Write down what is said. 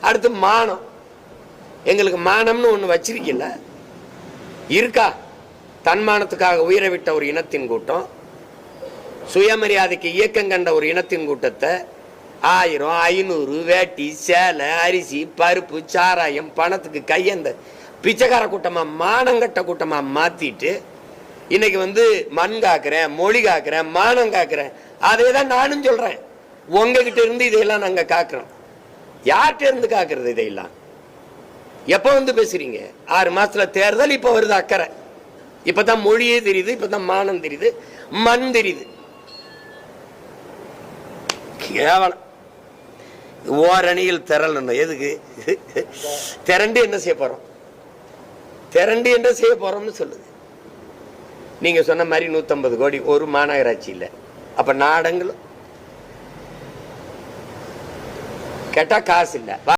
அடுத்து மானம். எங்களுக்கு மானம்னு ஒண்ணு வச்சிருக்கல இருக்கா? தன்மானத்துக்காக உயிரை விட்ட ஒரு இனத்தின் கூட்டம், சுயமரியாதைக்கு இயக்கம் கண்ட ஒரு இனத்தின் கூட்டத்தை 1000 500 வேட்டி சேலை அரிசி பருப்பு சாராயம் பணத்துக்கு கையந்த பிச்சைக்கார கூட்டமா மானங்கட்ட கூட்டமா மாத்திட்டு இன்னைக்கு மண் காக்குறேன், மொழி காக்குறேன், மானம் காக்குறேன். அதே தான் நானும் சொல்றேன். உங்ககிட்ட இருந்து இதையெல்லாம் நாங்க காக்குறோம். யார்கிட்ட இருந்து காக்குறது இதையெல்லாம்? எப்ப பேசுறீங்க? 6 மாசத்துல தேர்தல், இப்ப வருது அக்கறை. இப்பதான் மொழியே தெரியுது, இப்பதான் மானம் தெரியுது, மண் தெரியுது. கேவலம். ஓரணியில் திரளணும். எதுக்கு? திரண்டு என்ன செய்ய போறோம்? திரண்டு என்ன செய்ய போறோம்னு சொல்லுது. நீங்க சொன்ன மாதிரி 150 கோடி ஒரு மாநகராட்சி இல்ல. அப்ப நாடங்களும் கேட்டா காசு இல்ல.